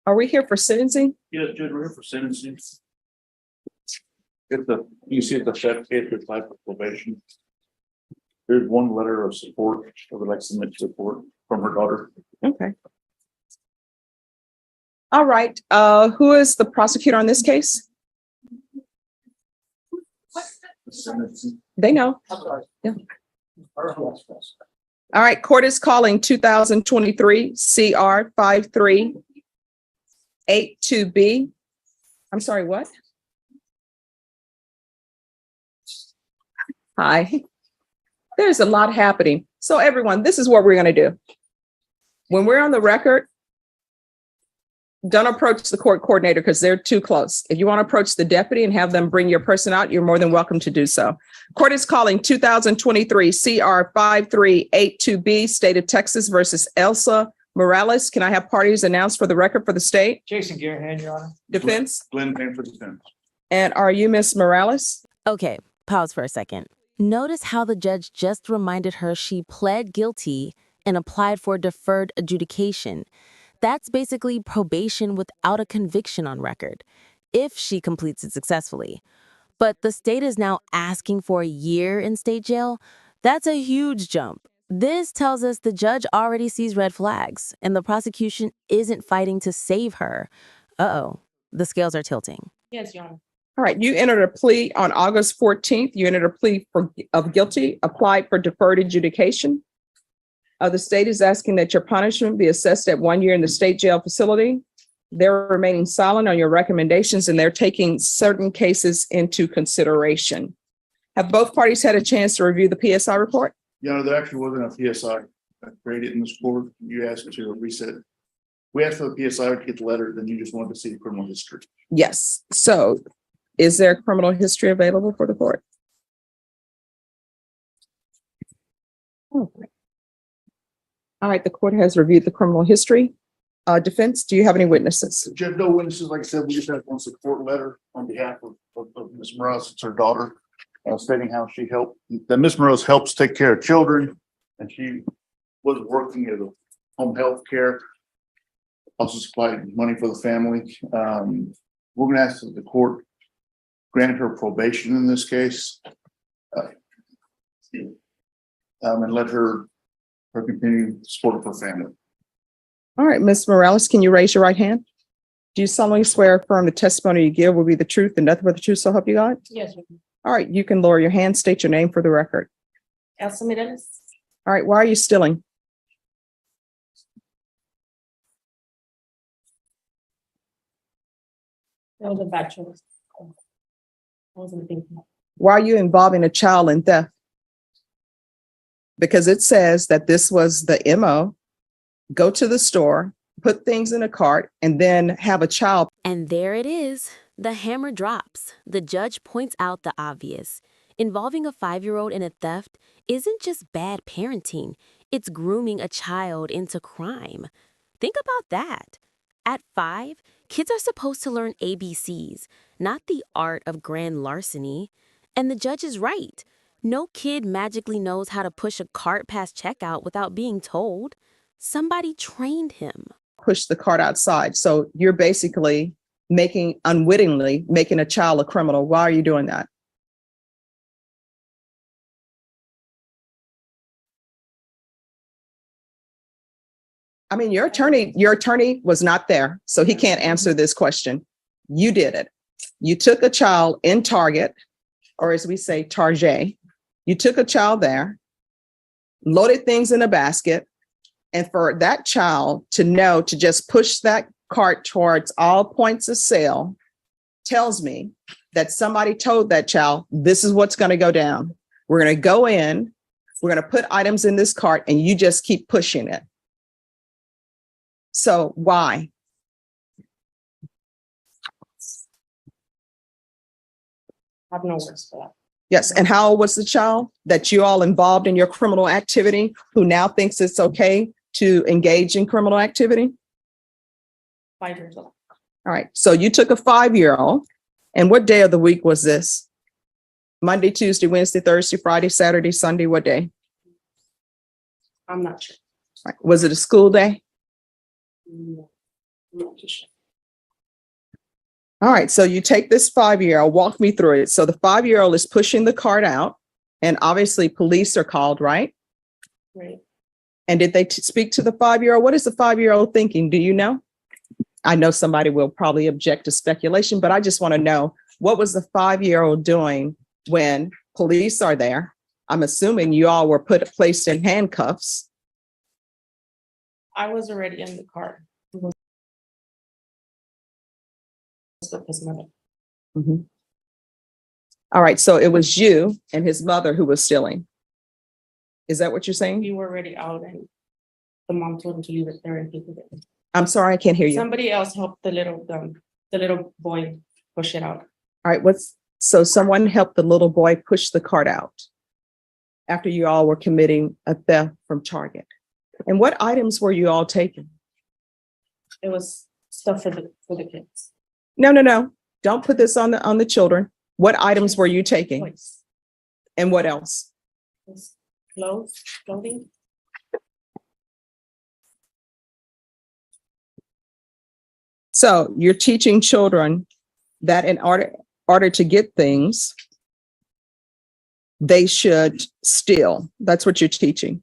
Are we here for sentencing? Yeah, Judge, we're here for sentencing. You see at the check page to apply for probation. There's one letter of support. I would like to submit support from her daughter. Okay. All right. Who is the prosecutor on this case? Sentencing. They know. Yeah. All right. Court is calling 2023 CR 5382B. I'm sorry, what? Hi. There's a lot happening. So everyone, this is what we're going to do. When we're on the record, don't approach the court coordinator because they're too close. If you want to approach the deputy and have them bring your person out, you're more than welcome to do so. Court is calling 2023 CR 5382B, State of Texas versus Elsa Morales. Can I have parties announced for the record for the state? Jason Garahan, Your Honor. Defense? Glenn paying for defense. And are you Miss Morales? Okay, pause for a second. Notice how the judge just reminded her she pled guilty and applied for deferred adjudication. That's basically probation without a conviction on record, if she completes it successfully. But the state is now asking for a year in state jail. That's a huge jump. This tells us the judge already sees red flags, and the prosecution isn't fighting to save her. Uh-oh, the scales are tilting. Yes, Your Honor. All right, you entered a plea on August 14th. You entered a plea of guilty, applied for deferred adjudication. The state is asking that your punishment be assessed at 1 year in the state jail facility. They're remaining silent on your recommendations, and they're taking certain cases into consideration. Have both parties had a chance to review the PSI report? Yeah, there actually wasn't a PSI created in this court. You asked to reset. We asked for the PSI to get the letter, then you just wanted to see the criminal history. Yes. So is there criminal history available for the court? Okay. All right, the court has reviewed the criminal history. Defense, do you have any witnesses? Judge, no witnesses. Like I said, we just have one support letter on behalf of Ms. Morales. It's her daughter, stating how she helped, that Ms. Morales helps take care of children, and she was working as a home health care, also supplied money for the family. We're going to ask that the court grant her probation in this case, and let her continue to support her family. All right, Ms. Morales, can you raise your right hand? Do you solemnly swear or affirm the testimony you give will be the truth and nothing but the truth, so help you God? Yes, Your Honor. All right, you can lower your hand, state your name for the record. Elsa Morales. All right, why are you stealing? That was a bad choice. I wasn't thinking. Why are you involving a child in theft? Because it says that this was the MO, go to the store, put things in a cart, and then have a child. And there it is. The hammer drops. The judge points out the obvious. Involving a 5-year-old in a theft isn't just bad parenting. It's grooming a child into crime. Think about that. At 5, kids are supposed to learn ABCs, not the art of grand larceny. And the judge is right. No kid magically knows how to push a cart past checkout without being told. Somebody trained him. Push the cart outside. So you're basically unwittingly making a child a criminal. Why are you doing that? I mean, your attorney was not there, so he can't answer this question. You did it. You took a child in Target, or as we say, Target. You took a child there, loaded things in a basket, and for that child to know to just push that cart towards all points of sale tells me that somebody told that child, this is what's going to go down. We're going to go in, we're going to put items in this cart, and you just keep pushing it. So why? I have no words for that. Yes. And how old was the child that you all involved in your criminal activity who now thinks it's okay to engage in criminal activity? 5 years old. All right. So you took a 5-year-old. And what day of the week was this? Monday, Tuesday, Wednesday, Thursday, Friday, Saturday, Sunday, what day? I'm not sure. Right. Was it a school day? No, I'm not too sure. All right, so you take this 5-year-old, walk me through it. So the 5-year-old is pushing the cart out, and obviously police are called, right? Right. And did they speak to the 5-year-old? What is the 5-year-old thinking? Do you know? I know somebody will probably object to speculation, but I just want to know, what was the 5-year-old doing when police are there? I'm assuming you all were placed in handcuffs. I was already in the car. He was with his mother. Mhm. All right, so it was you and his mother who was stealing. Is that what you're saying? We were already out and the mom told him to leave it there and he did it. I'm sorry, I can't hear you. All Somebody else helped the little boy push it out. right, so someone helped the little boy push the cart out after you all were committing a theft from Target. And what items were you all taking? It was stuff for the kids. No. Don't put this on the children. What items were you taking? Toys. And what else? It was clothing. So you're teaching children that in order to get things, they should steal. That's what you're teaching.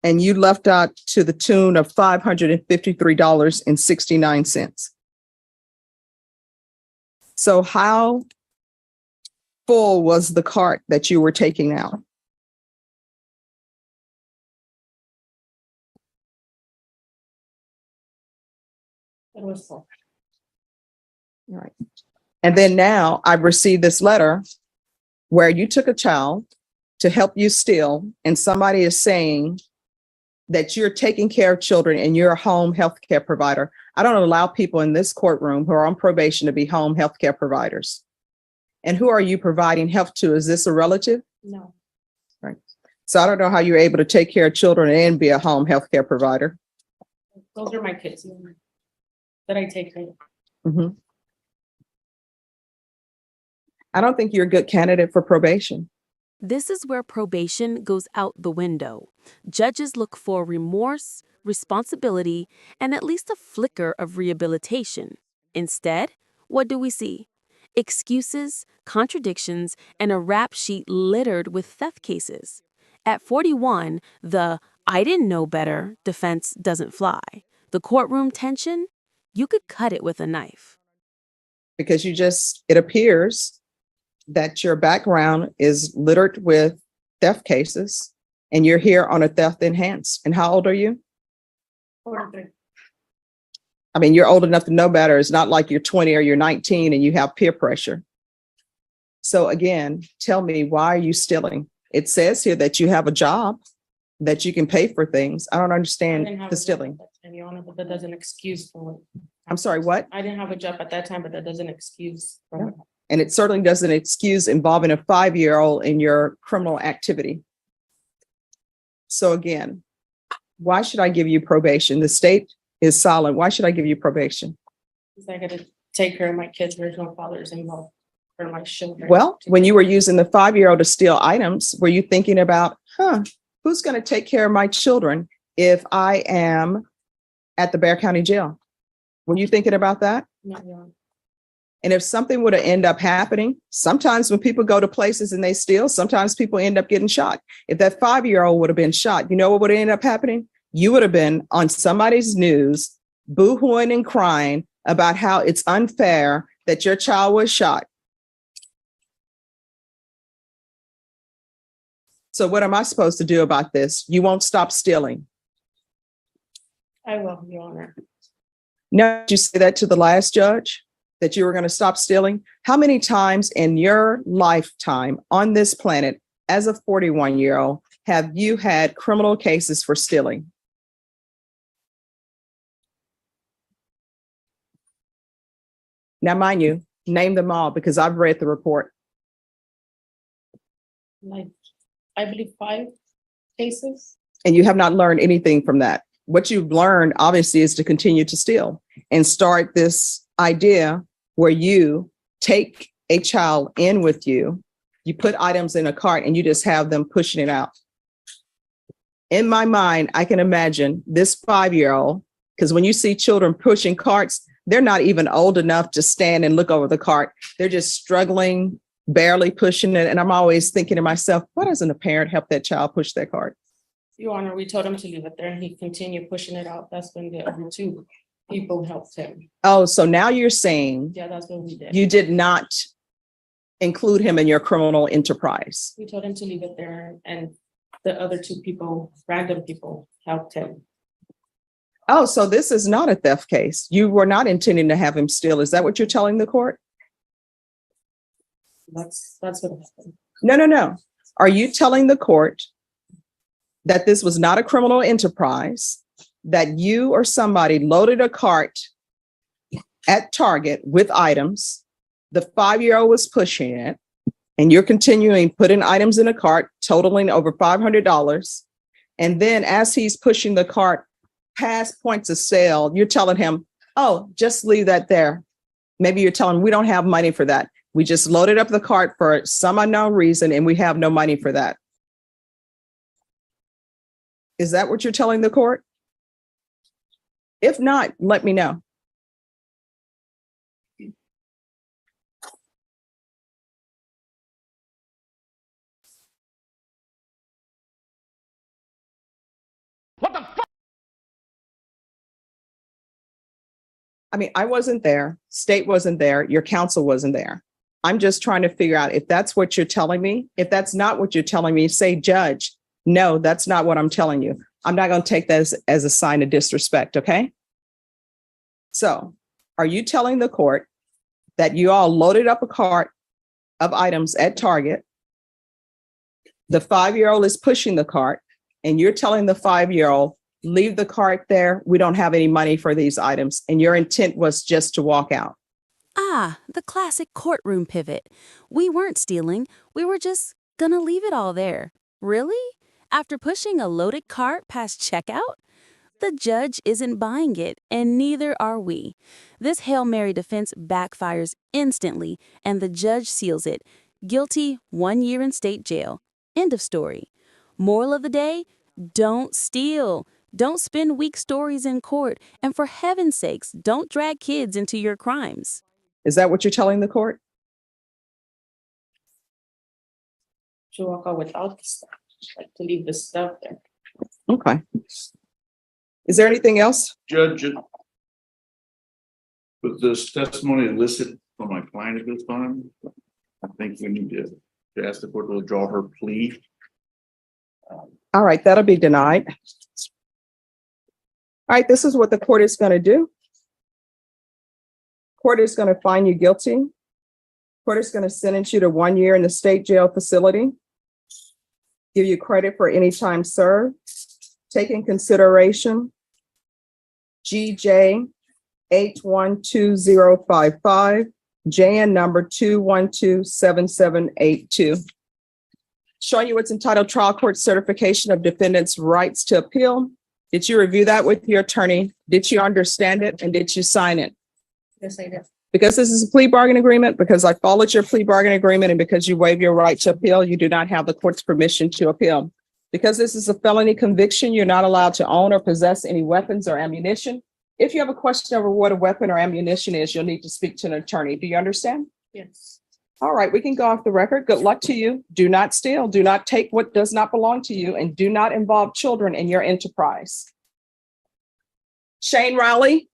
And you left out to the tune of $553.69. So how full was the cart that you were taking out? It was full. All right. And then now I've received this letter where you took a child to help you steal, and somebody is saying that you're taking care of children and you're a home health care provider. I don't allow people in this courtroom who are on probation to be home health care providers. And who are you providing health to? Is this a relative? No. Right. So I don't know how you're able to take care of children and be a home health care provider. Those are my kids that I take care of. Mhm. I don't think you're a good candidate for probation. This is where probation goes out the window. Judges look for remorse, responsibility, and at least a flicker of rehabilitation. Instead, what do we see? Excuses, contradictions, and a rap sheet littered with theft cases. At 41, the "I didn't know better" defense doesn't fly. The courtroom tension? You could cut it with a knife. Because it appears that your background is littered with theft cases and you're here on a theft enhanced. And how old are you? 43. I mean, you're old enough to know better. It's not like you're 20 or you're 19 and you have peer pressure. So again, tell me, why are you stealing? It says here that you have a job, that you can pay for things. I don't I understand didn't have the a job stealing. at that time, Your Honor, but that doesn't excuse for what. I'm sorry, what? I didn't have a job at that time, but that doesn't excuse for what. And it certainly doesn't excuse involving a 5-year-old in your criminal activity. So again, why should I give you probation? The state is silent. Why should I give you probation? Because I gotta take care of my kids. There's no fathers involved for my children. Well, when you were using the 5-year-old to steal items, were you thinking about, who's going to take care of my children if I am at the Bexar County Jail? Were you thinking about that? No, Your Honor. And if something would have ended up happening, sometimes when people go to places and they steal, sometimes people end up getting shot. If that 5-year-old would have been shot, you know what would have ended up happening? You would have been on somebody's news, boo-hooing and crying about how it's unfair that your child was shot. So what am I supposed to do about this? You won't stop stealing. I will, Your Honor. No, did you say that to the last judge, that you were going to stop stealing? How many times in your lifetime on this planet, as a 41-year-old, have you had criminal cases for stealing? Now, mind you, name them all because I've read the report. Like, I believe 5 cases. And you have not learned anything from that. What you've learned, obviously, is to continue to steal and start this idea where you take a child in with you, you put items in a cart and you just have them pushing it out. In my mind, I can imagine this 5-year-old, because when you see children pushing carts, they're not even old enough to stand and look over the cart. They're just struggling, barely pushing it. And I'm always thinking to myself, why doesn't a parent help that child push their cart? Your Honor, we told him to leave it there and he continued pushing it out. That's when the other two people helped him. Oh, so now you're saying Yeah, that's what we did. you did not include him in your criminal enterprise. We told him to leave it there and the other two people, random people, helped him. Oh, so this is not a theft case. You were not intending to have him steal. Is that what you're telling the court? That's what happened. No. Are you telling the court that this was not a criminal enterprise, that you or somebody loaded a cart at Target with items, the 5-year-old was pushing it, and you're continuing putting items in a cart totaling over $500. And then as he's pushing the cart past points of sale, you're telling him, oh, just leave that there. Maybe you're telling him, we don't have money for that. We just loaded up the cart for some unknown reason and we have no money for that. Is that what you're telling the court? If not, let me know. I mean, I wasn't there. State wasn't there. Your counsel wasn't there. I'm just trying to figure out if that's what you're telling me. If that's not what you're telling me, say, Judge, no, that's not what I'm telling you. I'm not going to take that as a sign of disrespect. Okay. So are you telling the court that you all loaded up a cart of items at Target? The 5-year-old is pushing the cart and you're telling the 5-year-old, leave the cart there. We don't have any money for these items. And your intent was just to walk out. Ah, the classic courtroom pivot. We weren't stealing. We were just gonna leave it all there. Really? After pushing a loaded cart past checkout? The judge isn't buying it, and neither are we. This Hail Mary defense backfires instantly, and the judge seals it. Guilty, 1 year in state jail. End of story. Moral of the day? Don't steal. Don't spin weak stories in court. And for heaven's sakes, don't drag kids into your crimes. Is that what you're telling the court? To walk out without the stuff, like to leave the stuff there. Okay. Is there anything else? Judge, was this testimony elicited from my client at this time? I think we need to ask the court to withdraw her plea. All right, that'll be denied. All right, this is what the court is going to do. Court is going to find you guilty. Court is going to sentence you to 1 year in the state jail facility. Give you credit for any time served. Take in consideration GJ 812055, JN number 2127782. Showing you what's entitled Trial Court Certification of Defendant's Rights to Appeal. Did you review that with your attorney? Did you understand it and did you sign it? Yes, I did. Because this is a plea bargain agreement, because I followed your plea bargain agreement, and because you waive your right to appeal, you do not have the court's permission to appeal. Because this is a felony conviction, you're not allowed to own or possess any weapons or ammunition. If you have a question over what a weapon or ammunition is, you'll need to speak to an attorney. Do you understand? Yes. All right, we can go off the record. Good luck to you. Do not steal. Do not take what does not belong to you, and do not involve children in your enterprise. Shane Riley,